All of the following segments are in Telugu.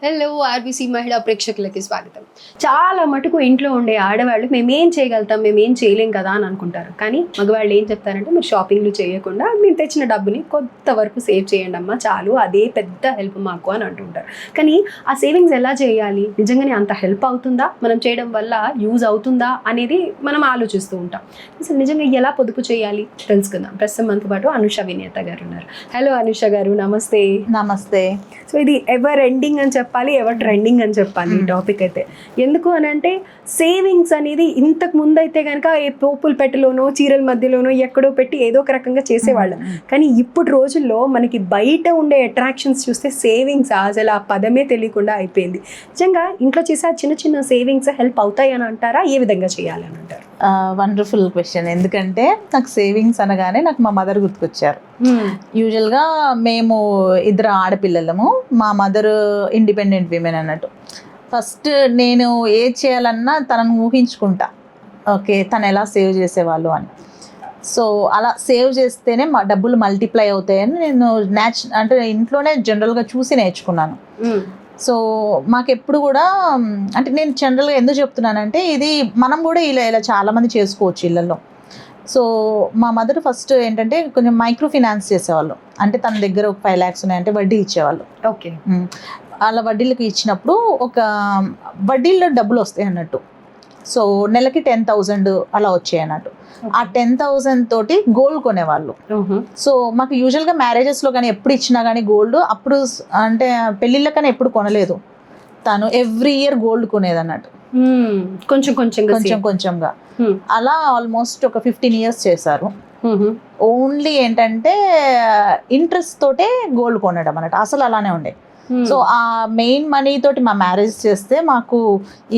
హలో ఆర్బీసీ మహిళా ప్రేక్షకులకి స్వాగతం. చాలా మటుకు ఇంట్లో ఉండే ఆడవాళ్ళు మేమేం చేయగలుగుతాం, మేమేం చేయలేం కదా అని అనుకుంటారు. కానీ మగవాళ్ళు ఏం చెప్తారంటే మీరు షాపింగ్లు చేయకుండా మీరు తెచ్చిన డబ్బుని కొంతవరకు సేవ్ చేయండి అమ్మా, చాలు, అదే పెద్ద హెల్ప్ మాకు అని అంటుంటారు. కానీ ఆ సేవింగ్స్ ఎలా చేయాలి, నిజంగానే అంత హెల్ప్ అవుతుందా, మనం చేయడం వల్ల యూజ్ అవుతుందా అనేది మనం ఆలోచిస్తూ ఉంటాం. అసలు నిజంగా ఎలా పొదుపు చేయాలి తెలుసుకుందాం. ప్రస్తుతం మనతో పాటు అనుష వినేత గారు ఉన్నారు. హలో అనుష గారు, నమస్తే. నమస్తే. సో ఇది ఎవర్ ఎండింగ్ అని చెప్పాలి, ఎవర్ ట్రెండింగ్ అని చెప్పాలి ఈ టాపిక్ అయితే. ఎందుకు అని అంటే సేవింగ్స్ అనేది ఇంతకు ముందు అయితే కనుక ఏ పోపుల పెట్టెలోనో చీరల మధ్యలోనో ఎక్కడో పెట్టి ఏదో ఒక రకంగా చేసేవాళ్ళం. కానీ ఇప్పుడు రోజుల్లో మనకి బయట ఉండే అట్రాక్షన్స్ చూస్తే సేవింగ్స్ అసలు ఆ పదమే తెలియకుండా అయిపోయింది. నిజంగా ఇంట్లో చేసే చిన్న చిన్న సేవింగ్స్ హెల్ప్ అవుతాయి అని అంటారా, ఏ విధంగా చేయాలి అని అంటారు? Wonderful question. ఎందుకంటే నాకు సేవింగ్స్ అనగానే నాకు మా మదర్ గుర్తుకొచ్చారు. యూజువల్గా మేము ఇద్దరు ఆడపిల్లలము, మా మదర్ ఇండిపెండెంట్ విమెన్ అన్నట్టు. ఫస్ట్ నేను ఏది చేయాలన్నా తనను ఊహించుకుంటా, ఓకే తను ఎలా సేవ్ చేసేవాళ్ళు అని. సో అలా సేవ్ చేస్తేనే మా డబ్బులు మల్టిప్లై అవుతాయని నేను అంటే ఇంట్లోనే జనరల్గా చూసి నేర్చుకున్నాను. సో మాకెప్పుడు కూడా అంటే నేను జనరల్గా ఎందుకు చెప్తున్నానంటే ఇది మనం కూడా ఇలా చాలామంది చేసుకోవచ్చు ఇళ్ళల్లో. సో మా మదర్ ఫస్ట్ ఏంటంటే కొంచెం మైక్రో ఫినాన్స్ చేసేవాళ్ళు. అంటే తన దగ్గర ఒక 5 lakhs ఉన్నాయంటే వడ్డీ ఇచ్చేవాళ్ళు. ఓకే. అలా వడ్డీలకు ఇచ్చినప్పుడు ఒక వడ్డీల్లో డబ్బులు వస్తాయి అన్నట్టు. సో నెలకి 10,000 అలా వచ్చాయి అన్నట్టు. ఆ 10,000 తోటి గోల్డ్ కొనేవాళ్ళు. సో మాకు యూజువల్గా మ్యారేజెస్లో కానీ ఎప్పుడు ఇచ్చినా కానీ గోల్డ్ అప్పుడు అంటే పెళ్ళిళ్ళకనే ఎప్పుడు కొనలేదు. తను ఎవ్రీ ఇయర్ గోల్డ్ కొనేది అన్నట్టు, కొంచెం కొంచెంగా. అలా ఆల్మోస్ట్ ఒక 15 years చేశారు. ఓన్లీ ఏంటంటే ఇంట్రెస్ట్ తోటే గోల్డ్ కొనడం అన్నట్టు, అసలు అలానే ఉండే. సో ఆ మెయిన్ మనీ తోటి మా మ్యారేజ్ చేస్తే మాకు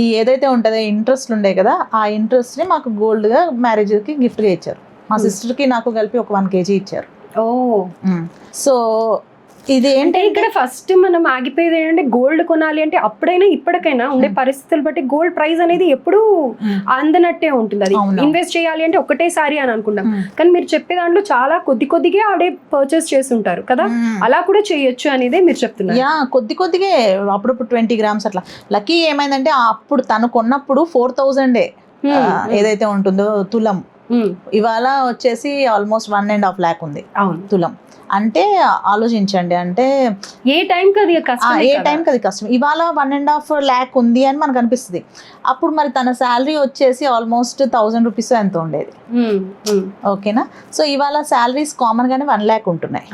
ఈ ఏదైతే ఉంటుందో ఇంట్రెస్ట్ ఉండే కదా, ఆ ఇంట్రెస్ట్ని మాకు గోల్డ్గా మ్యారేజ్కి గిఫ్ట్గా ఇచ్చారు. మా సిస్టర్కి నాకు కలిపి ఒక 1 kg ఇచ్చారు. సో ఇది ఏంటంటే ఇక్కడ ఫస్ట్ మనం ఆగిపోయేది ఏంటంటే గోల్డ్ కొనాలి అంటే అప్పుడైనా ఇప్పటికైనా ఉండే పరిస్థితులు బట్టి గోల్డ్ ప్రైస్ అనేది ఎప్పుడు అందనట్టే ఉంటుంది. అది ఇన్వెస్ట్ చేయాలి అంటే ఒకటేసారి అని అనుకుంటాం. కానీ మీరు చెప్పే దాంట్లో చాలా కొద్దిగా ఆడే పర్చేస్ చేస్తుంటారు కదా, అలా కూడా చేయొచ్చు అనేది మీరు చెప్తున్నారు. కొద్దిగా అప్పుడప్పుడు 20 grams అట్లా. లక్కీ ఏమైందంటే అప్పుడు తను కొన్నప్పుడు 4,000 ఏదైతే ఉంటుందో తులం, ఇవాళ వచ్చేసి ఆల్మోస్ట్ 1.5 lakh ఉంది తులం. అంటే ఆలోచించండి, అంటే ఏ టైంకి అది కష్టం. ఇవాళ 1.5 lakh ఉంది అని మనకు అనిపిస్తుంది. అప్పుడు మరి తన శాలరీ వచ్చేసి ఆల్మోస్ట్ 1,000 rupees ఎంత ఉండేది. ఓకేనా. సో ఇవాళ శాలరీస్ కామన్ గానే 1 lakh ఉంటున్నాయి.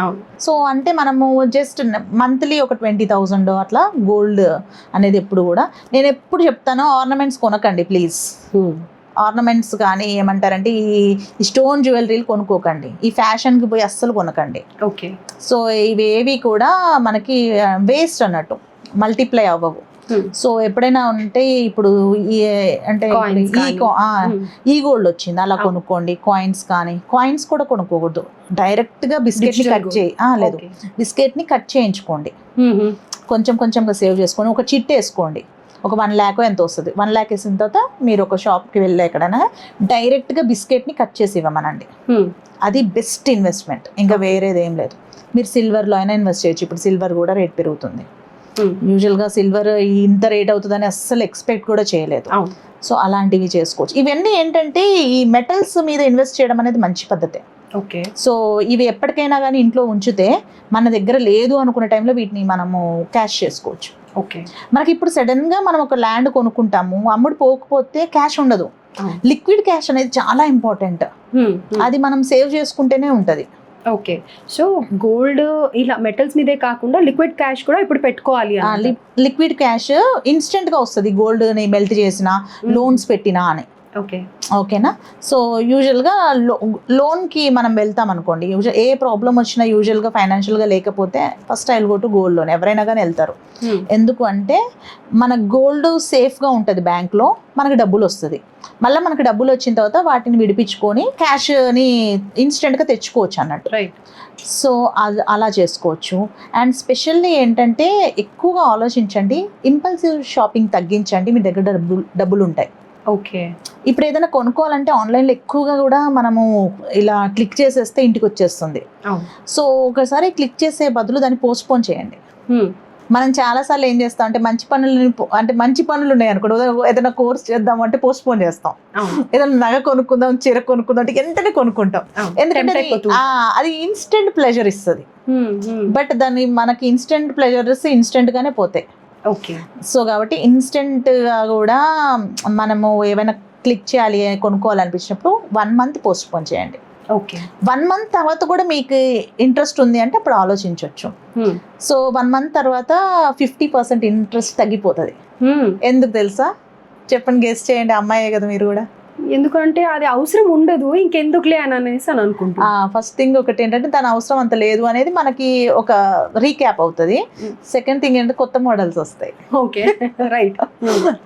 సో అంటే మనము జస్ట్ మంత్లీ ఒక 20,000 అట్లా గోల్డ్ అనేది. ఎప్పుడు కూడా నేను ఎప్పుడు చెప్తాను, ఆర్నమెంట్స్ కొనకండి ప్లీజ్. ఆర్నమెంట్స్ కానీ ఏమంటారంటే ఈ స్టోన్ జ్యువెలరీలు కొనుక్కోకండి, ఈ ఫ్యాషన్కి పోయి అస్సలు కొనకండి. ఓకే. సో ఇవేవి కూడా మనకి వేస్ట్ అన్నట్టు, మల్టిప్లై అవ్వవు. సో ఎప్పుడైనా ఉంటే ఇప్పుడు అంటే ఈ గోల్డ్ వచ్చింది అలా కొనుక్కోండి. కాయిన్స్ కూడా కొనుక్కోకూడదు. డైరెక్ట్గా బిస్కెట్ని కట్ లేదు, బిస్కెట్ని కట్ చేయించుకోండి. కొంచెంగా సేవ్ చేసుకొని ఒక చిట్ వేసుకోండి. ఒక 1 lakh ఎంత వస్తుంది. 1 lakh వేసిన తర్వాత మీరు ఒక షాప్కి వెళ్ళి ఎక్కడైనా డైరెక్ట్గా బిస్కెట్ని కట్ చేసి ఇవ్వమనండి. అది బెస్ట్ ఇన్వెస్ట్మెంట్, ఇంకా వేరేది ఏం లేదు. మీరు సిల్వర్లో అయినా ఇన్వెస్ట్ చేయొచ్చు. ఇప్పుడు సిల్వర్ కూడా రేట్ పెరుగుతుంది. యూజువల్గా సిల్వర్ ఇంత రేట్ అవుతుందని అస్సలు ఎక్స్పెక్ట్ కూడా చేయలేదు. సో అలాంటివి చేసుకోవచ్చు. ఇవన్నీ ఏంటంటే ఈ మెటల్స్ మీద ఇన్వెస్ట్ చేయడం అనేది మంచి పద్ధతే. ఓకే. సో ఇవి ఎప్పటికైనా కానీ ఇంట్లో ఉంచితే మన దగ్గర లేదు అనుకునే టైంలో వీటిని మనము క్యాష్ చేసుకోవచ్చు. ఓకే. మనకి ఇప్పుడు సడన్ గా మనం ఒక ల్యాండ్ కొనుక్కుంటాము, అమ్ముడు పోకపోతే క్యాష్ ఉండదు. లిక్విడ్ క్యాష్ అనేది చాలా ఇంపార్టెంట్. అది మనం సేవ్ చేసుకుంటేనే ఉంటది. ఓకే. సో గోల్డ్ ఇలా మెటల్స్ మీదే కాకుండా లిక్విడ్ క్యాష్ కూడా ఇప్పుడు పెట్టుకోవాలి. లిక్విడ్ క్యాష్ ఇన్స్టెంట్ గా వస్తుంది, గోల్డ్ ని మెల్ట్ చేసినా లోన్స్ పెట్టినా అని. ఓకేనా. సో యూజువల్గా లోన్కి మనం వెళ్తాం అనుకోండి, ఏ ప్రాబ్లం వచ్చినా యూజువల్గా ఫైనాన్షియల్గా లేకపోతే first I will go to gold loan. ఎవరైనా కానీ వెళ్తారు. ఎందుకు అంటే మన గోల్డ్ సేఫ్గా ఉంటుంది బ్యాంక్లో, మనకి డబ్బులు వస్తుంది. మళ్ళీ మనకి డబ్బులు వచ్చిన తర్వాత వాటిని విడిపించుకొని క్యాష్ని ఇన్స్టెంట్గా తెచ్చుకోవచ్చు అన్నట్టు. సో అలా చేసుకోవచ్చు. అండ్ స్పెషల్లీ ఏంటంటే ఎక్కువగా ఆలోచించండి, ఇంపల్సివ్ షాపింగ్ తగ్గించండి, మీ దగ్గర డబ్బులు ఉంటాయి. ఓకే. ఇప్పుడు ఏదైనా కొనుక్కోవాలంటే ఆన్లైన్లో ఎక్కువగా కూడా మనము ఇలా క్లిక్ చేసేస్తే ఇంటికి వచ్చేస్తుంది. సో ఒకసారి క్లిక్ చేసే బదులు దాన్ని పోస్ట్పోన్ చేయండి. మనం చాలాసార్లు ఏం చేస్తాం అంటే మంచి పనులు ఉన్నాయి అనుకోండి, ఏదైనా కోర్స్ చేద్దాం అంటే పోస్ట్ పోన్ చేస్తాం, ఏదైనా నగ కొనుక్కుందాం, చీర కొనుక్కుందాం అంటే వెంటనే కొనుక్కుంటాం, ఎందుకంటే అది ఇన్స్టెంట్ ప్లెజర్ ఇస్తుంది. బట్ దాన్ని మనకి ఇన్స్టెంట్ ప్లెజర్స్ ఇన్స్టెంట్ గానే పోతాయి. ఓకే. సో కాబట్టి ఇన్స్టెంట్ గా కూడా మనము ఏమైనా క్లిక్ చేయాలి కొనుక్కోవాలనిపించినప్పుడు 1 month పోస్ట్ పోన్ చేయండి. ఓకే. 1 month తర్వాత కూడా మీకు ఇంట్రెస్ట్ ఉంది అంటే అప్పుడు ఆలోచించవచ్చు. సో 1 month తర్వాత 50% ఇంట్రెస్ట్ తగ్గిపోతుంది. ఎందుకు తెలుసా? చెప్పండి, గెస్ చేయండి. అమ్మాయే కదా మీరు కూడా. ఎందుకంటే అది అవసరం ఉండదు, ఇంకెందుకులే అని అనేసి అని అనుకుంటా. ఫస్ట్ థింగ్ ఒకటి ఏంటంటే దాని అవసరం అంత లేదు అనేది మనకి ఒక రీక్యాప్ అవుతుంది. సెకండ్ థింగ్ ఏంటంటే కొత్త మోడల్స్ వస్తాయి. Okay, right.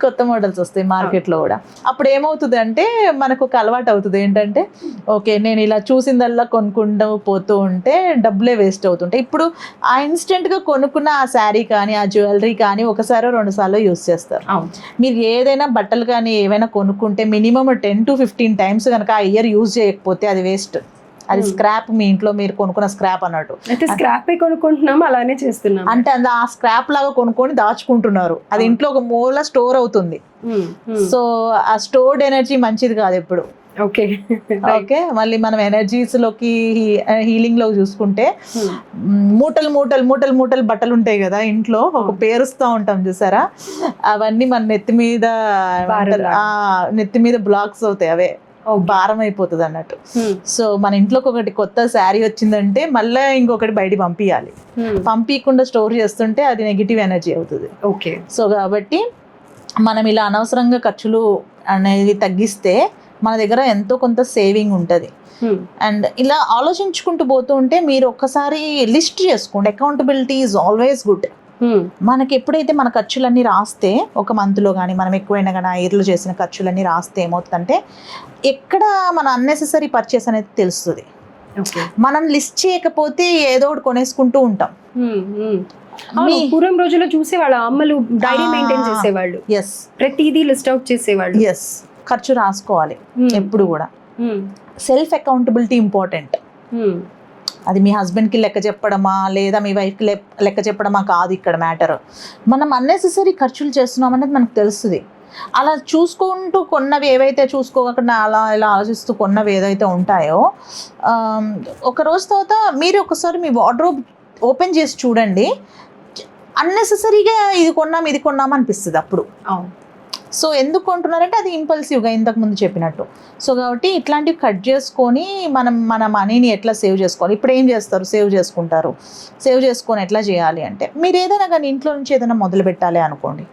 కొత్త మోడల్స్ వస్తాయి మార్కెట్లో కూడా. అప్పుడు ఏమవుతుంది అంటే మనకు ఒక అలవాటు అవుతుంది ఏంటంటే ఓకే నేను ఇలా చూసిందల్లా కొనుక్కుంటూ పోతూ ఉంటే డబ్బులే వేస్ట్ అవుతుంటాయి. ఇప్పుడు ఆ ఇన్స్టెంట్గా కొనుక్కున్న ఆ శారీ కానీ ఆ జ్యువెలరీ కానీ ఒకసారో 2 సార్లు యూస్ చేస్తారు. మీరు ఏదైనా బట్టలు కానీ ఏవైనా కొనుక్కుంటే మినిమం 10 to 15 times కనుక ఆ ఇయర్ యూజ్ చేయకపోతే అది వేస్ట్, అది స్క్రాప్. మీ ఇంట్లో మీరు కొనుక్కున్న స్క్రాప్ అన్నట్టు. అయితే స్క్రాప్ కొనుక్కుంటున్నాం, అలానే చేస్తున్నాం. అంటే ఆ స్క్రాప్ లాగా కొనుక్కొని దాచుకుంటున్నారు, అది ఇంట్లో ఒక మూల స్టోర్ అవుతుంది. సో ఆ స్టోర్డ్ ఎనర్జీ మంచిది కాదు ఎప్పుడు. ఓకే. ఓకే. మళ్ళీ మనం ఎనర్జీస్ లోకి హీలింగ్ లో చూసుకుంటే మూటలు మూటలు మూటలు మూటలు బట్టలు ఉంటాయి కదా ఇంట్లో, ఒక పేరుస్తూ ఉంటాం చూసారా, అవన్నీ మన నెత్తి మీద బ్లాక్స్ అవుతాయి, అవే భారం అయిపోతుంది అన్నట్టు. సో మన ఇంట్లోకి ఒకటి కొత్త శారీ వచ్చిందంటే మళ్ళీ ఇంకొకటి బయట పంపించాలి, పంపించకుండా స్టోర్ చేస్తుంటే అది నెగిటివ్ ఎనర్జీ అవుతుంది. ఓకే. సో కాబట్టి మనం ఇలా అనవసరంగా ఖర్చులు అనేది తగ్గిస్తే మన దగ్గర ఎంతో కొంత సేవింగ్ ఉంటుంది. అండ్ ఇలా ఆలోచించుకుంటూ పోతూ ఉంటే మీరు ఒక్కసారి లిస్ట్ చేసుకోండి. Accountability is always good. మనకి ఎప్పుడైతే మన ఖర్చులన్నీ రాస్తే ఒక మంత్లో కానీ మనం ఎక్కువైనా కానీ ఆ ఇయర్లో చేసిన ఖర్చులన్నీ రాస్తే ఏమవుతుందంటే ఎక్కడ మన అన్నెసెసరీ పర్చేస్ అనేది తెలుస్తుంది. మనం లిస్ట్ చేయకపోతే ఏదో ఒకటి కొనేసుకుంటూ ఉంటాం. పూర్వం రోజుల్లో చూసేవాళ్ళు అమ్మలు డైరీ మెయింటైన్ చేసేవాళ్ళు. ఎస్, ప్రతిదీ లిస్ట్ అవుట్ చేసేవాళ్ళు. ఎస్, ఖర్చు రాసుకోవాలి ఎప్పుడు కూడా. Self accountability important. అది మీ హస్బెండ్కి లెక్క చెప్పడమా లేదా మీ వైఫ్కి లెక్క చెప్పడమా కాదు ఇక్కడ మ్యాటర్. మనం అన్నెసెసరీ ఖర్చులు చేస్తున్నాం అనేది మనకు తెలుస్తుంది. అలా చూసుకుంటూ కొన్నవి ఏవైతే చూసుకోకుండా అలా ఇలా ఆలోచిస్తూ కొన్నవి ఏదైతే ఉంటాయో ఒక రోజు తర్వాత మీరు ఒకసారి మీ వార్డ్రోబ్ ఓపెన్ చేసి చూడండి, అన్నెసెసరీగా ఇది కొన్నాం అనిపిస్తుంది అప్పుడు. సో ఎందుకు కొంటున్నారంటే అది ఇంపల్సివ్గా ఇంతకుముందు చెప్పినట్టు. సో కాబట్టి ఇట్లాంటివి కట్ చేసుకొని మనం మన మనీని ఎట్లా సేవ్ చేసుకోవాలి. ఇప్పుడు ఏం చేస్తారు, సేవ్ చేసుకుంటారు. సేవ్ చేసుకొని ఎట్లా చేయాలి అంటే మీరు ఏదైనా కానీ ఇంట్లో నుంచి ఏదైనా మొదలు పెట్టాలి అనుకోండి,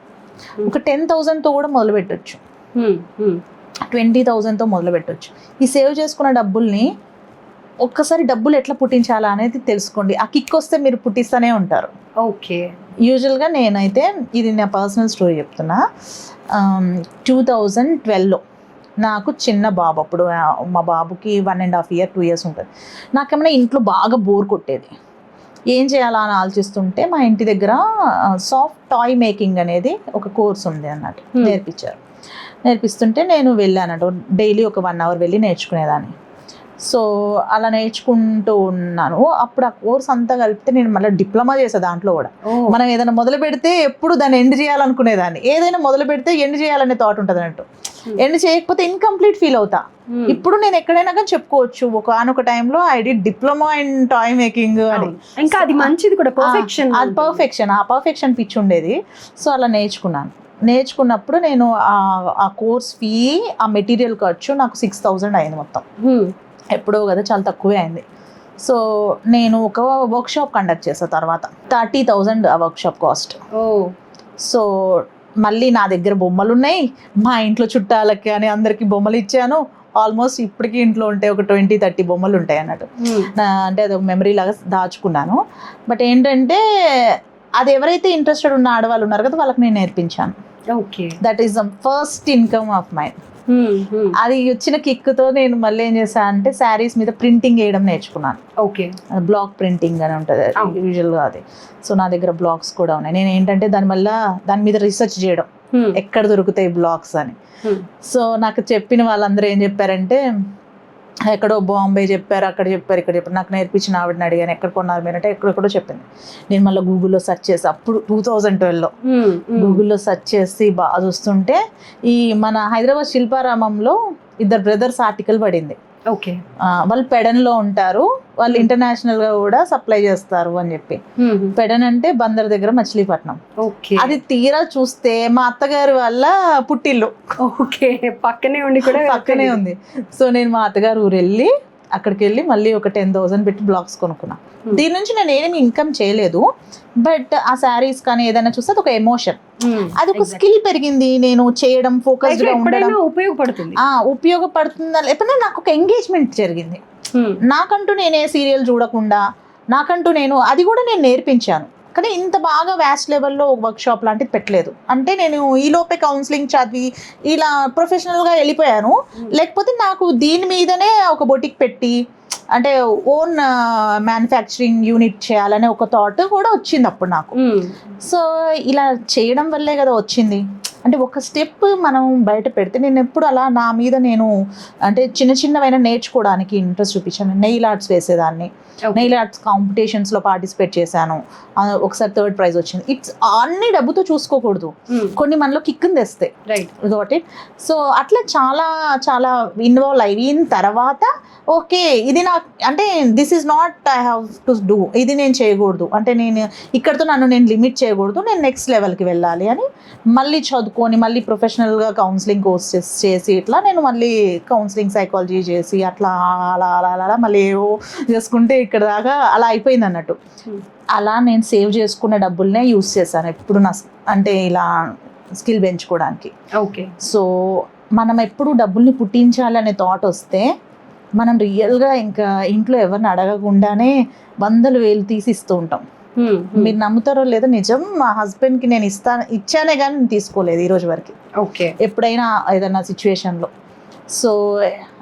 ఒక 10,000తో కూడా మొదలు పెట్టచ్చు, 20,000తో మొదలు పెట్టచ్చు. ఈ సేవ్ చేసుకున్న డబ్బుల్ని ఒక్కసారి డబ్బులు ఎట్లా పుట్టించాలా అనేది తెలుసుకోండి. ఆ కిక్ వస్తే మీరు పుట్టిస్తూనే ఉంటారు. ఓకే. యూజువల్గా నేనైతే ఇది నా పర్సనల్ స్టోరీ చెప్తున్నా. 2012లో నాకు చిన్న బాబు, అప్పుడు మా బాబుకి 1.5 year 2 years ఉంటుంది. నాకేమైనా ఇంట్లో బాగా బోర్ కొట్టేది, ఏం చేయాలా అని ఆలోచిస్తుంటే మా ఇంటి దగ్గర సాఫ్ట్ టాయ్ మేకింగ్ అనేది ఒక కోర్స్ ఉంది అన్నట్టు, నేర్పిస్తుంటే నేను వెళ్ళానట్టు. డైలీ ఒక 1 hour వెళ్ళి నేర్చుకునేదాన్ని. సో అలా నేర్చుకుంటూ ఉన్నాను. అప్పుడు ఆ కోర్స్ అంతా కలిపితే నేను మళ్ళీ డిప్లొమా చేసా దాంట్లో కూడా. మనం ఏదైనా మొదలు పెడితే ఎప్పుడు దాన్ని ఎండ్ చేయాలనుకునేదాన్ని, ఏదైనా మొదలు పెడితే ఎండ్ చేయాలనే థాట్ ఉంటుంది అన్నట్టు. ఎండ్ చేయకపోతే ఇన్కంప్లీట్ ఫీల్ అవుతా. ఇప్పుడు నేను ఎక్కడైనా కానీ చెప్పుకోవచ్చు ఒకనొక టైంలో I did diploma in toy making అని. ఇంకా అది మంచిది కూడా, పర్ఫెక్షన్. అది పర్ఫెక్షన్ పిచ్ ఉండేది. సో అలా నేర్చుకున్నప్పుడు నేను ఆ కోర్స్ ఫీ, ఆ మెటీరియల్ ఖర్చు నాకు 6,000 అయింది మొత్తం. ఎప్పుడో కదా, చాలా తక్కువే అయింది. సో నేను ఒక వర్క్షాప్ కండక్ట్ చేసా తర్వాత 30,000 ఆ వర్క్షాప్ కాస్ట్. సో మళ్ళీ నా దగ్గర బొమ్మలు ఉన్నాయి, మా ఇంట్లో చుట్టాలకి అని అందరికీ బొమ్మలు ఇచ్చాను. ఆల్మోస్ట్ ఇప్పటికీ ఇంట్లో ఉంటే ఒక 20-30 బొమ్మలు ఉంటాయి అన్నట్టు. అంటే అది ఒక మెమరీ లాగా దాచుకున్నాను. బట్ ఏంటంటే అది ఎవరైతే ఇంట్రెస్టెడ్ ఉన్న ఆడవాళ్ళు ఉన్నారు కదా వాళ్ళకి నేను నేర్పించాను. Okay. That is the first income of mine. అది వచ్చిన కిక్తో నేను మళ్ళీ ఏం చేశాను అంటే శారీస్ మీద ప్రింటింగ్ వేయడం నేర్చుకున్నాను. ఓకే. బ్లాక్ ప్రింటింగ్ అని ఉంటుంది యూజువల్గా అది. సో నా దగ్గర బ్లాక్స్ కూడా ఉన్నాయి. నేను ఏంటంటే దాని మీద రీసెర్చ్ చేయడం, ఎక్కడ దొరుకుతాయి బ్లాక్స్ అని. సో నాకు చెప్పిన వాళ్ళందరూ ఏం చెప్పారంటే ఎక్కడో బాంబే చెప్పారు, అక్కడ చెప్పారు, ఇక్కడ చెప్పారు. నాకు నేర్పించిన ఆవిడని అడిగాను ఎక్కడ కొన్నారు మీరు అంటే ఎక్కడెక్కడో చెప్పింది. నేను మళ్ళీ గూగుల్లో సెర్చ్ చేసి అప్పుడు 2012లో గూగుల్లో సెర్చ్ చేసి బాగా చూస్తుంటే ఈ మన హైదరాబాద్ శిల్పారామంలో 2 బ్రదర్స్ ఆర్టికల్ పడింది. ఓకే, వాళ్ళు పెడన్లో ఉంటారు, వాళ్ళు ఇంటర్నేషనల్ గా కూడా సప్లై చేస్తారు అని చెప్పి. పెడన్ అంటే బందర్ దగ్గర మచిలీపట్నం. ఓకే, అది తీరా చూస్తే మా అత్తగారి వాళ్ళ పుట్టిల్లు. ఓకే, పక్కనే ఉండి కూడా పక్కనే ఉంది. సో నేను మా అత్తగారు ఊరు వెళ్ళి అక్కడికి వెళ్ళి మళ్ళీ ఒక 10,000 పెట్టి బ్లాక్స్ కొనుక్కున్నా. దీని నుంచి నేను ఏమి ఇన్కమ్ చేయలేదు, బట్ ఆ శారీస్ కానీ ఏదైనా చూస్తే అది ఒక ఎమోషన్, అది ఒక స్కిల్ పెరిగింది. నేను చేయడం, ఫోకస్డ్ గా ఉండడం ఉపయోగపడుతుంది. ఉపయోగపడుతుందా లేకపోతే నాకు ఒక ఎంగేజ్మెంట్ జరిగింది. నాకంటూ నేనే సీరియల్ చూడకుండా నాకంటూ నేను అది కూడా నేను నేర్పించాను. కానీ ఇంత బాగా వ్యాస్ట్ లెవెల్లో వర్క్ షాప్ లాంటిది పెట్టలేదు. అంటే నేను ఈలోపే కౌన్సిలింగ్ చదివి ఇలా ప్రొఫెషనల్గా వెళ్ళిపోయాను. లేకపోతే నాకు దీని మీదనే ఒక బొటిక్ పెట్టి అంటే ఓన్ మ్యానుఫ్యాక్చరింగ్ యూనిట్ చేయాలనే ఒక థాట్ కూడా వచ్చింది అప్పుడు నాకు. సో ఇలా చేయడం వల్లే కదా వచ్చింది. అంటే ఒక స్టెప్ మనం బయట పెడితే నేను ఎప్పుడు అలా నా మీద నేను అంటే చిన్నవైనా నేర్చుకోవడానికి ఇంట్రెస్ట్ చూపించాను. నెయిల్ ఆర్ట్స్ వేసేదాన్ని, నెయిల్ ఆర్ట్స్ కాంపిటీషన్స్లో పార్టిసిపేట్ చేశాను. ఒకసారి 3rd ప్రైజ్ వచ్చింది. ఇట్స్ అన్ని డబ్బుతో చూసుకోకూడదు, కొన్ని మనలో కిక్కుని తెస్తాయి. Got it. సో అట్లా చాలా చాలా ఇన్వాల్వ్ అయిన తర్వాత ఓకే ఇది నాకు అంటే this is not I have to do, ఇది నేను చేయకూడదు, అంటే నేను ఇక్కడితో నన్ను నేను లిమిట్ చేయకూడదు, నేను నెక్స్ట్ లెవెల్కి వెళ్ళాలి అని మళ్ళీ చదువుకొని మళ్ళీ ప్రొఫెషనల్గా కౌన్సిలింగ్ కోర్స్ చేసి ఇట్లా నేను మళ్ళీ కౌన్సిలింగ్ సైకాలజీ చేసి అట్లా అలా అలా అలా మళ్ళీ ఏవో చేసుకుంటే ఇక్కడ దాకా అలా అయిపోయింది అన్నట్టు. అలా నేను సేవ్ చేసుకున్న డబ్బులనే యూస్ చేశాను ఎప్పుడు నా అంటే ఇలా స్కిల్ పెంచుకోవడానికి. ఓకే. సో మనం ఎప్పుడు డబ్బుల్ని పుట్టించాలనే థాట్ వస్తే మనం రియల్గా ఇంకా ఇంట్లో ఎవరిని అడగకుండానే 100,000 తీసి ఇస్తూ ఉంటాం. మీరు నమ్ముతారో లేదో నిజం, మా హస్బెండ్కి నేను ఇచ్చానే కానీ నేను తీసుకోలేదు ఈ రోజు వరకు. ఓకే. ఎప్పుడైనా ఏదైనా సిచ్యువేషన్లో. సో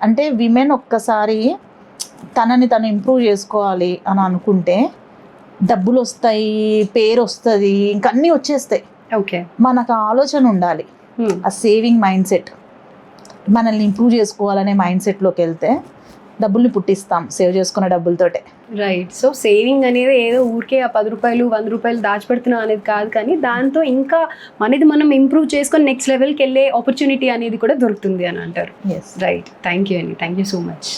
అంటే విమెన్ ఒక్కసారి తనని తను ఇంప్రూవ్ చేసుకోవాలి అని అనుకుంటే డబ్బులు వస్తాయి, పేరు వస్తుంది, ఇంకా అన్నీ వచ్చేస్తాయి. ఓకే. మనకు ఆలోచన ఉండాలి, ఆ సేవింగ్ మైండ్ సెట్, మనల్ని ఇంప్రూవ్ చేసుకోవాలనే మైండ్ సెట్లోకి వెళ్తే డబ్బుల్ని పుట్టిస్తాం సేవ్ చేసుకున్న డబ్బులతోటే. రైట్. సో సేవింగ్ అనేది ఏదో ఊరికే ఆ 10 రూపాయలు 100 రూపాయలు దాచిపెడుతున్నాం అనేది కాదు, కానీ దాంతో ఇంకా మనది మనం ఇంప్రూవ్ చేసుకొని నెక్స్ట్ లెవెల్కి వెళ్ళే ఆపర్చునిటీ అనేది కూడా దొరుకుతుంది అని అంటారు. రైట్. థ్యాంక్ యూ అండి, థ్యాంక్ యూ సో మచ్.